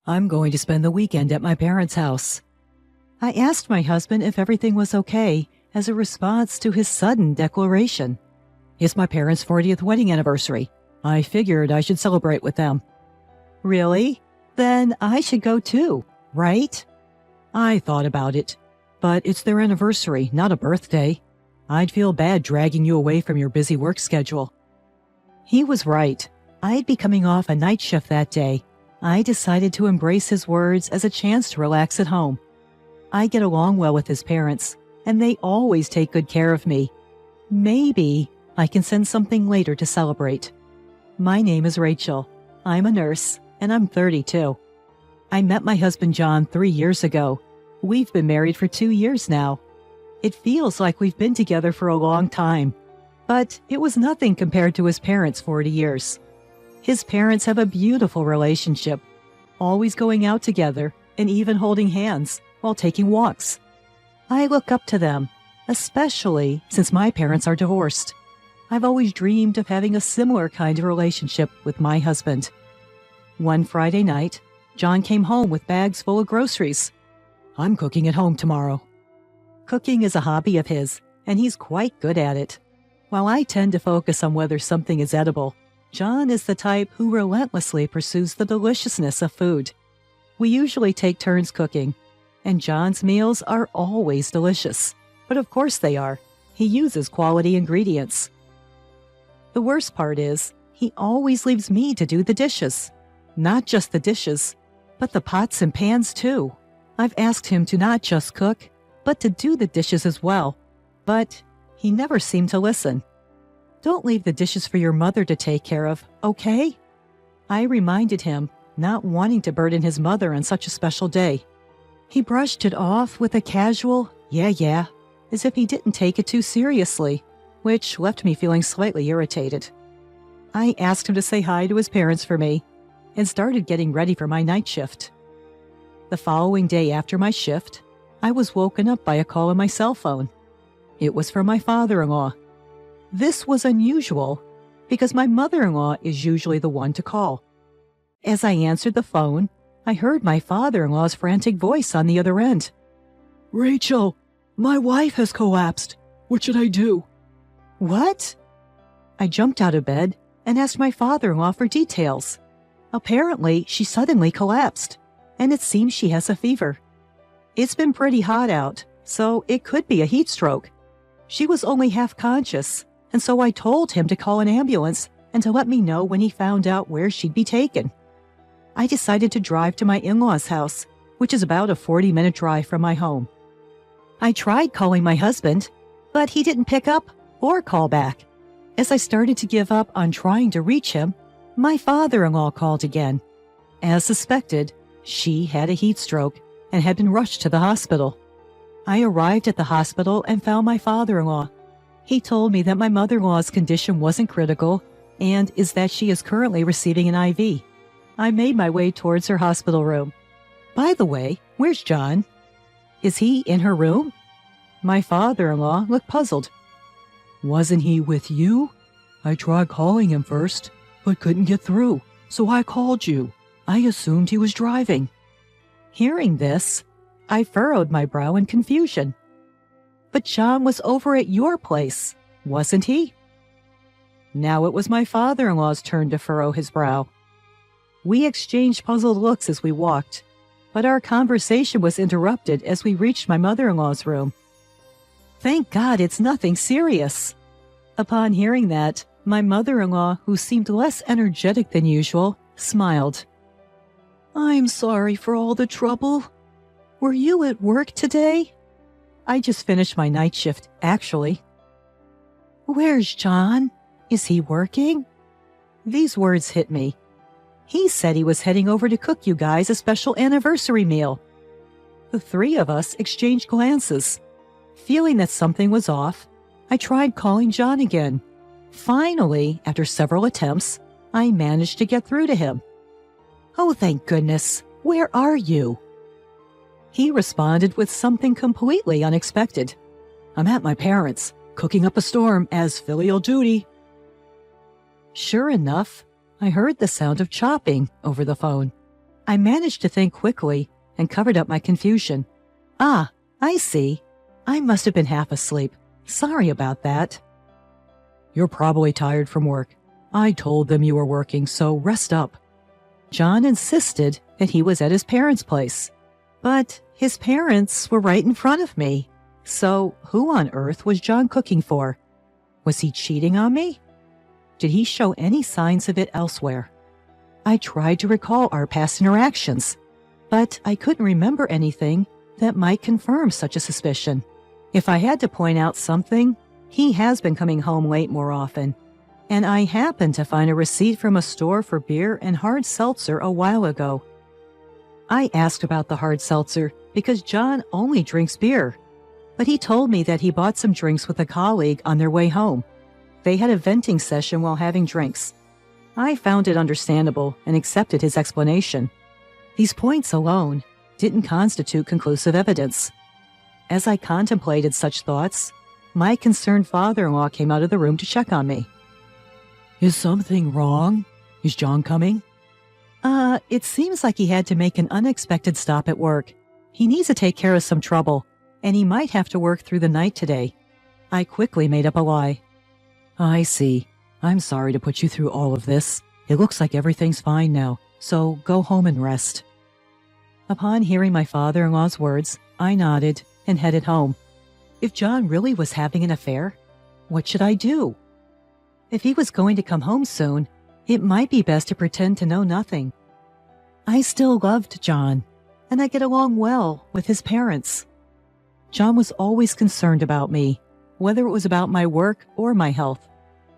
I'm going to spend the weekend at my parents' house. I asked my husband if everything was okay as a response to his sudden declaration. It's my parents' 40th wedding anniversary. I figured I should celebrate with them. Really? Then I should go too, right? I thought about it, but it's their anniversary, not a birthday. I'd feel bad dragging you away from your busy work schedule. He was right. I'd be coming off a night shift that day. I decided to embrace his words as a chance to relax at home. I get along well with his parents, and they always take good care of me. Maybe I can send something later to celebrate. My name is Rachel. I'm a nurse, and I'm 32. I met my husband John 3 years ago. We've been married for 2 years now. It feels like we've been together for a long time, but it was nothing compared to his parents' 40 years. His parents have a beautiful relationship, always going out together and even holding hands while taking walks. I look up to them, especially since my parents are divorced. I've always dreamed of having a similar kind of relationship with my husband. One Friday night, John came home with bags full of groceries. I'm cooking at home tomorrow. Cooking is a hobby of his, and he's quite good at it. While I tend to focus on whether something is edible, John is the type who relentlessly pursues the deliciousness of food. We usually take turns cooking, and John's meals are always delicious. But of course they are. He uses quality ingredients. The worst part is, he always leaves me to do the dishes. Not just the dishes, but the pots and pans too. I've asked him to not just cook, but to do the dishes as well. But he never seemed to listen. Don't leave the dishes for your mother to take care of, okay? I reminded him, not wanting to burden his mother on such a special day. He brushed it off with a casual, yeah, as if he didn't take it too seriously, which left me feeling slightly irritated. I asked him to say hi to his parents for me and started getting ready for my night shift. The following day after my shift, I was woken up by a call on my cell phone. It was from my father-in-law. This was unusual because my mother-in-law is usually the one to call. As I answered the phone, I heard my father-in-law's frantic voice on the other end. Rachel, my wife has collapsed. What should I do? What? I jumped out of bed and asked my father-in-law for details. Apparently, she suddenly collapsed, and it seems she has a fever. It's been pretty hot out, so it could be a heat stroke. She was only half conscious, and so I told him to call an ambulance and to let me know when he found out where she'd be taken. I decided to drive to my in-laws' house, which is about a 40-minute drive from my home. I tried calling my husband, but he didn't pick up or call back. As I started to give up on trying to reach him, my father-in-law called again. As suspected, she had a heat stroke and had been rushed to the hospital. I arrived at the hospital and found my father-in-law. He told me that my mother-in-law's condition wasn't critical and is that she is currently receiving an IV. I made my way towards her hospital room. By the way, where's John? Is he in her room? My father-in-law looked puzzled. Wasn't he with you? I tried calling him first, but couldn't get through, so I called you. I assumed he was driving. Hearing this, I furrowed my brow in confusion. But John was over at your place, wasn't he? Now it was my father-in-law's turn to furrow his brow. We exchanged puzzled looks as we walked, but our conversation was interrupted as we reached my mother-in-law's room. Thank God it's nothing serious. Upon hearing that, my mother-in-law, who seemed less energetic than usual, smiled. I'm sorry for all the trouble. Were you at work today? I just finished my night shift, actually. Where's John? Is he working? These words hit me. He said he was heading over to cook you guys a special anniversary meal. The three of us exchanged glances. Feeling that something was off, I tried calling John again. Finally, after several attempts, I managed to get through to him. Oh, thank goodness. Where are you? He responded with something completely unexpected. I'm at my parents', cooking up a storm as filial duty. Sure enough, I heard the sound of chopping over the phone. I managed to think quickly and covered up my confusion. Ah, I see. I must have been half asleep. Sorry about that. You're probably tired from work. I told them you were working, so rest up. John insisted that he was at his parents' place. But his parents were right in front of me. So who on earth was John cooking for? Was he cheating on me? Did he show any signs of it elsewhere? I tried to recall our past interactions, but I couldn't remember anything that might confirm such a suspicion. If I had to point out something, he has been coming home late more often, and I happened to find a receipt from a store for beer and hard seltzer a while ago. I asked about the hard seltzer because John only drinks beer, but he told me that he bought some drinks with a colleague on their way home. They had a venting session while having drinks. I found it understandable and accepted his explanation. These points alone didn't constitute conclusive evidence. As I contemplated such thoughts, my concerned father-in-law came out of the room to check on me. Is something wrong? Is John coming? It seems like he had to make an unexpected stop at work. He needs to take care of some trouble, and he might have to work through the night today. I quickly made up a lie. I see. I'm sorry to put you through all of this. It looks like everything's fine now, so go home and rest. Upon hearing my father-in-law's words, I nodded and headed home. If John really was having an affair, what should I do? If he was going to come home soon, it might be best to pretend to know nothing. I still loved John, and I get along well with his parents. John was always concerned about me, whether it was about my work or my health.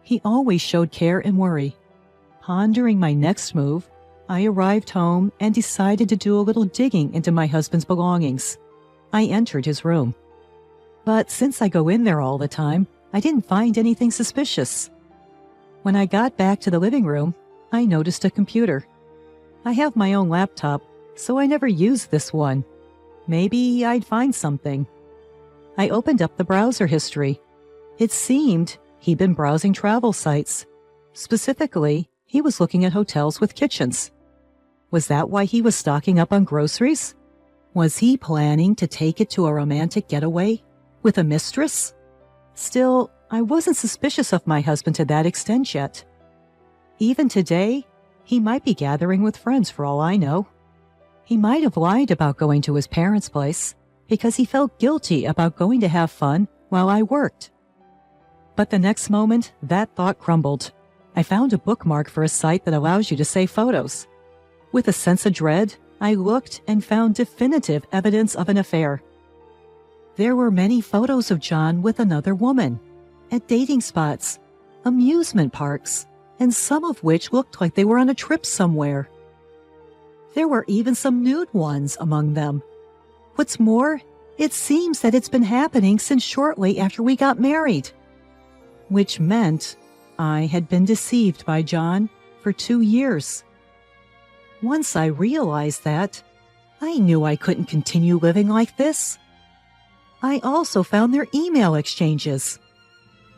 He always showed care and worry. Pondering my next move, I arrived home and decided to do a little digging into my husband's belongings. I entered his room. But since I go in there all the time, I didn't find anything suspicious. When I got back to the living room, I noticed a computer. I have my own laptop, so I never used this one. Maybe I'd find something. I opened up the browser history. It seemed he'd been browsing travel sites. Specifically, he was looking at hotels with kitchens. Was that why he was stocking up on groceries? Was he planning to take it to a romantic getaway with a mistress? Still, I wasn't suspicious of my husband to that extent yet. Even today, he might be gathering with friends for all I know. He might have lied about going to his parents' place because he felt guilty about going to have fun while I worked. But the next moment, that thought crumbled. I found a bookmark for a site that allows you to save photos. With a sense of dread, I looked and found definitive evidence of an affair. There were many photos of John with another woman, at dating spots, amusement parks, and some of which looked like they were on a trip somewhere. There were even some nude ones among them. What's more, it seems that it's been happening since shortly after we got married. Which meant I had been deceived by John for 2 years. Once I realized that, I knew I couldn't continue living like this. I also found their email exchanges.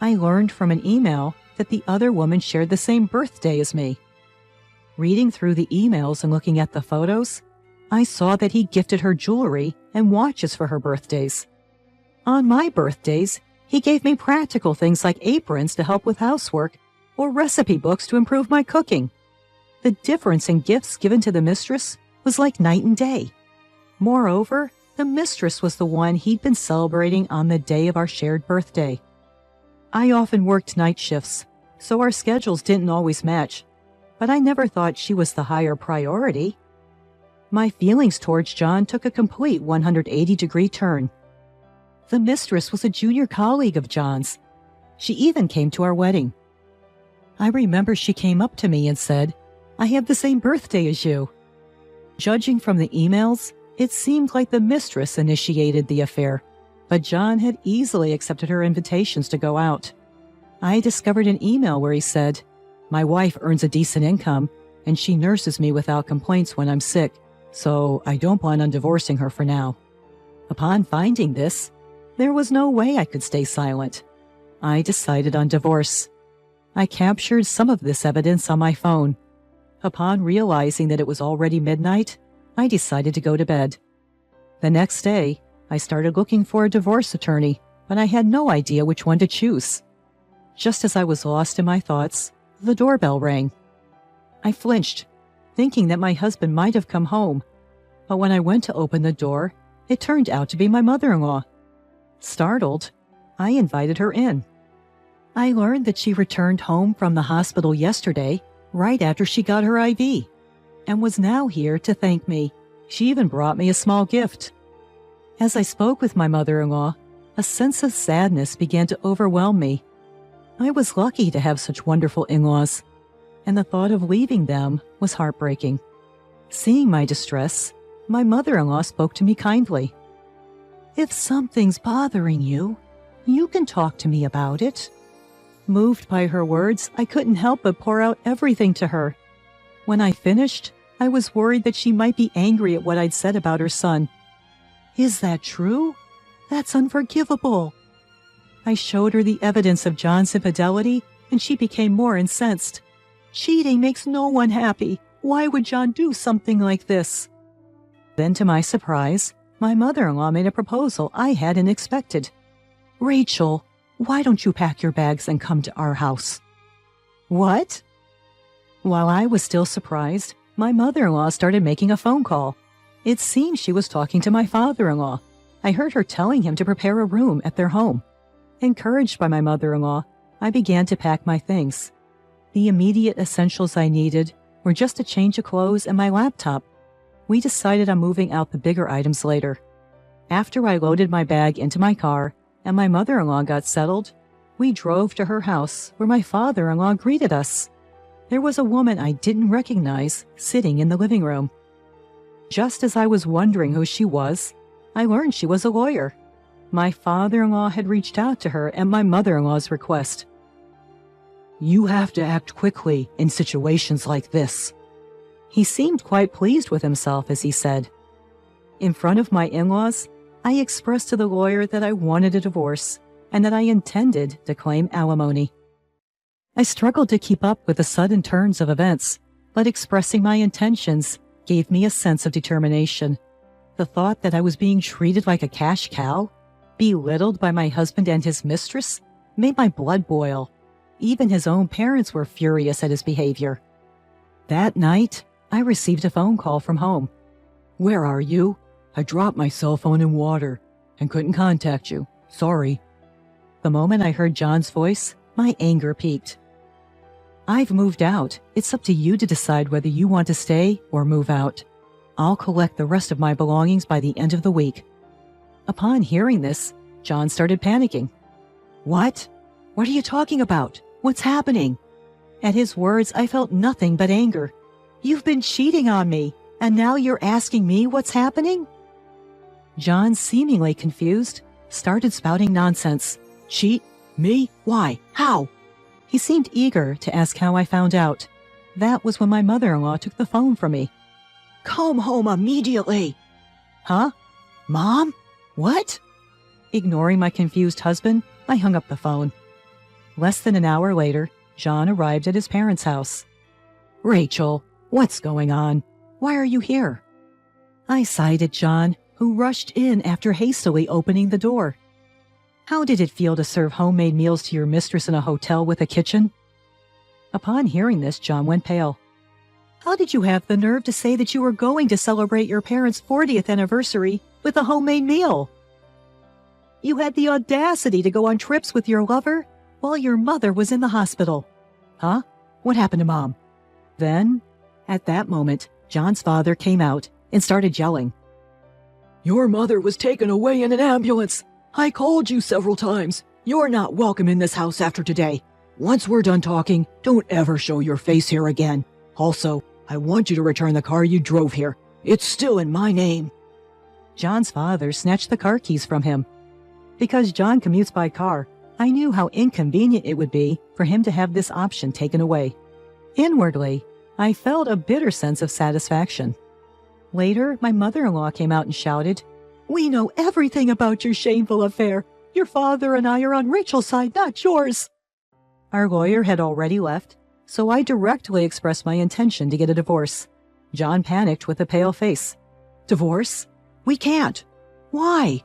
I learned from an email that the other woman shared the same birthday as me. Reading through the emails and looking at the photos, I saw that he gifted her jewelry and watches for her birthdays. On my birthdays, he gave me practical things like aprons to help with housework or recipe books to improve my cooking. The difference in gifts given to the mistress was like night and day. Moreover, the mistress was the one he'd been celebrating on the day of our shared birthday. I often worked night shifts, so our schedules didn't always match, but I never thought she was the higher priority. My feelings towards John took a complete 180-degree turn. The mistress was a junior colleague of John's. She even came to our wedding. I remember she came up to me and said, "I have the same birthday as you." Judging from the emails, it seemed like the mistress initiated the affair, but John had easily accepted her invitations to go out. I discovered an email where he said, "My wife earns a decent income, and she nurses me without complaints when I'm sick, so I don't plan on divorcing her for now." Upon finding this, there was no way I could stay silent. I decided on divorce. I captured some of this evidence on my phone. Upon realizing that it was already midnight, I decided to go to bed. The next day, I started looking for a divorce attorney, but I had no idea which one to choose. Just as I was lost in my thoughts, the doorbell rang. I flinched, thinking that my husband might have come home, but when I went to open the door, it turned out to be my mother-in-law. Startled, I invited her in. I learned that she returned home from the hospital yesterday, right after she got her IV, and was now here to thank me. She even brought me a small gift. As I spoke with my mother-in-law, a sense of sadness began to overwhelm me. I was lucky to have such wonderful in-laws, and the thought of leaving them was heartbreaking. Seeing my distress, my mother-in-law spoke to me kindly. "If something's bothering you, you can talk to me about it." Moved by her words, I couldn't help but pour out everything to her. When I finished, I was worried that she might be angry at what I'd said about her son. "Is that true? That's unforgivable." I showed her the evidence of John's infidelity, and she became more incensed. "Cheating makes no one happy. Why would John do something like this?" Then, to my surprise, my mother-in-law made a proposal I hadn't expected. "Rachel, why don't you pack your bags and come to our house?" "What?" While I was still surprised, my mother-in-law started making a phone call. It seemed she was talking to my father-in-law. I heard her telling him to prepare a room at their home. Encouraged by my mother-in-law, I began to pack my things. The immediate essentials I needed were just a change of clothes and my laptop. We decided on moving out the bigger items later. After I loaded my bag into my car and my mother-in-law got settled, we drove to her house where my father-in-law greeted us. There was a woman I didn't recognize sitting in the living room. Just as I was wondering who she was, I learned she was a lawyer. My father-in-law had reached out to her at my mother-in-law's request. "You have to act quickly in situations like this." He seemed quite pleased with himself as he said. In front of my in-laws, I expressed to the lawyer that I wanted a divorce and that I intended to claim alimony. I struggled to keep up with the sudden turns of events, but expressing my intentions gave me a sense of determination. The thought that I was being treated like a cash cow, belittled by my husband and his mistress, made my blood boil. Even his own parents were furious at his behavior. That night, I received a phone call from home. "Where are you? I dropped my cell phone in water and couldn't contact you. Sorry." The moment I heard John's voice, my anger peaked. "I've moved out. It's up to you to decide whether you want to stay or move out. I'll collect the rest of my belongings by the end of the week." Upon hearing this, John started panicking. "What? What are you talking about? What's happening?" At his words, I felt nothing but anger. "You've been cheating on me, and now you're asking me what's happening?" John, seemingly confused, started spouting nonsense. "Cheat? Me? Why? How?" He seemed eager to ask how I found out. That was when my mother-in-law took the phone from me. "Come home immediately." "Huh? Mom? What?" Ignoring my confused husband, I hung up the phone. Less than an hour later, John arrived at his parents' house. "Rachel, what's going on? Why are you here?" I sighed at John, who rushed in after hastily opening the door. "How did it feel to serve homemade meals to your mistress in a hotel with a kitchen?" Upon hearing this, John went pale. "How did you have the nerve to say that you were going to celebrate your parents' 40th anniversary with a homemade meal? You had the audacity to go on trips with your lover while your mother was in the hospital. Huh? What happened to Mom?" Then, at that moment, John's father came out and started yelling. "Your mother was taken away in an ambulance. I called you several times. You're not welcome in this house after today. Once we're done talking, don't ever show your face here again. Also, I want you to return the car you drove here. It's still in my name." John's father snatched the car keys from him. Because John commutes by car, I knew how inconvenient it would be for him to have this option taken away. Inwardly, I felt a bitter sense of satisfaction. Later, my mother-in-law came out and shouted, "We know everything about your shameful affair. Your father and I are on Rachel's side, not yours." Our lawyer had already left, so I directly expressed my intention to get a divorce. John panicked with a pale face. Divorce? We can't. Why?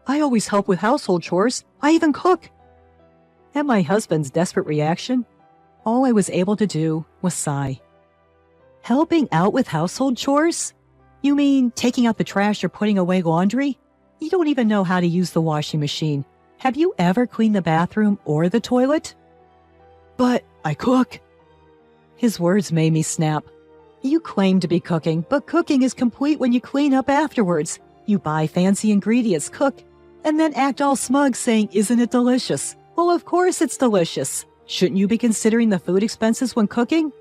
I always help with household chores. I even cook. At my husband's desperate reaction, all I was able to do was sigh. Helping out with household chores? You mean taking out the trash or putting away laundry? You don't even know how to use the washing machine. Have you ever cleaned the bathroom or the toilet? But I cook. His words made me snap. You claim to be cooking, but cooking is complete when you clean up afterwards. You buy fancy ingredients, cook, and then act all smug saying, "Isn't it delicious?" Well, of course it's delicious. Shouldn't you be considering the food expenses when cooking?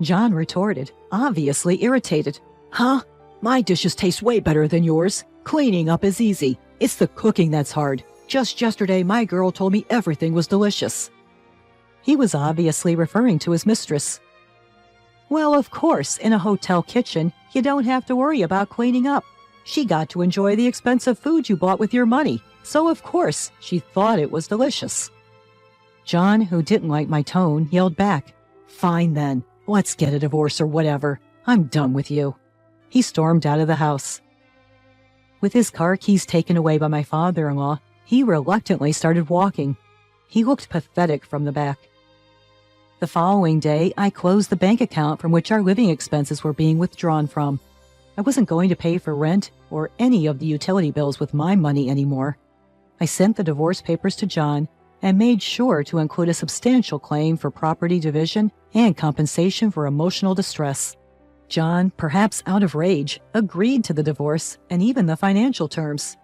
John retorted, obviously irritated. Huh? My dishes taste way better than yours. Cleaning up is easy. It's the cooking that's hard. Just yesterday, my girl told me everything was delicious. He was obviously referring to his mistress. Well, of course, in a hotel kitchen, you don't have to worry about cleaning up. She got to enjoy the expensive food you bought with your money, so of course she thought it was delicious. John, who didn't like my tone, yelled back, Fine then, let's get a divorce or whatever. I'm done with you. He stormed out of the house. With his car keys taken away by my father-in-law, he reluctantly started walking. He looked pathetic from the back. The following day, I closed the bank account from which our living expenses were being withdrawn from. I wasn't going to pay for rent or any of the utility bills with my money anymore. I sent the divorce papers to John and made sure to include a substantial claim for property division and compensation for emotional distress. John, perhaps out of rage, agreed to the divorce and even the financial terms.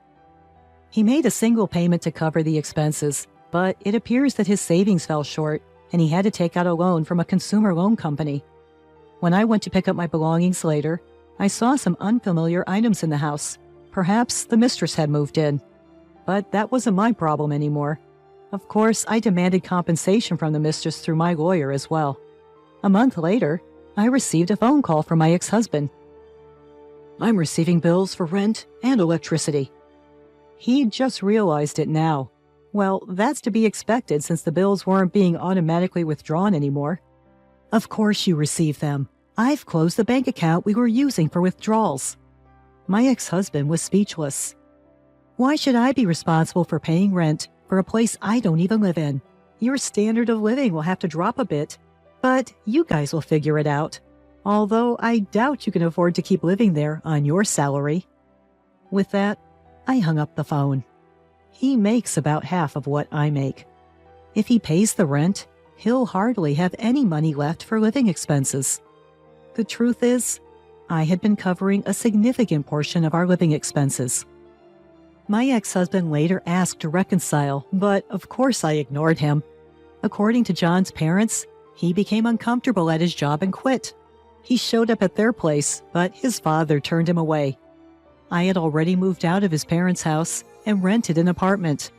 He made a single payment to cover the expenses, but it appears that his savings fell short and he had to take out a loan from a consumer loan company. When I went to pick up my belongings later, I saw some unfamiliar items in the house. Perhaps the mistress had moved in. But that wasn't my problem anymore. Of course, I demanded compensation from the mistress through my lawyer as well. A month later, I received a phone call from my ex-husband. I'm receiving bills for rent and electricity. He just realized it now. Well, that's to be expected since the bills weren't being automatically withdrawn anymore. Of course you received them. I've closed the bank account we were using for withdrawals. My ex-husband was speechless. Why should I be responsible for paying rent for a place I don't even live in? Your standard of living will have to drop a bit, but you guys will figure it out. Although I doubt you can afford to keep living there on your salary. With that, I hung up the phone. He makes about half of what I make. If he pays the rent, he'll hardly have any money left for living expenses. The truth is, I had been covering a significant portion of our living expenses. My ex-husband later asked to reconcile, but of course I ignored him. According to John's parents, he became uncomfortable at his job and quit. He showed up at their place, but his father turned him away. I had already moved out of his parents' house and rented an apartment.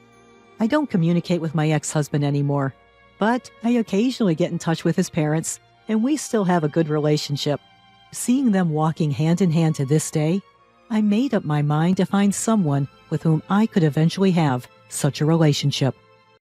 I don't communicate with my ex-husband anymore, but I occasionally get in touch with his parents, and we still have a good relationship. Seeing them walking hand in hand to this day, I made up my mind to find someone with whom I could eventually have such a relationship.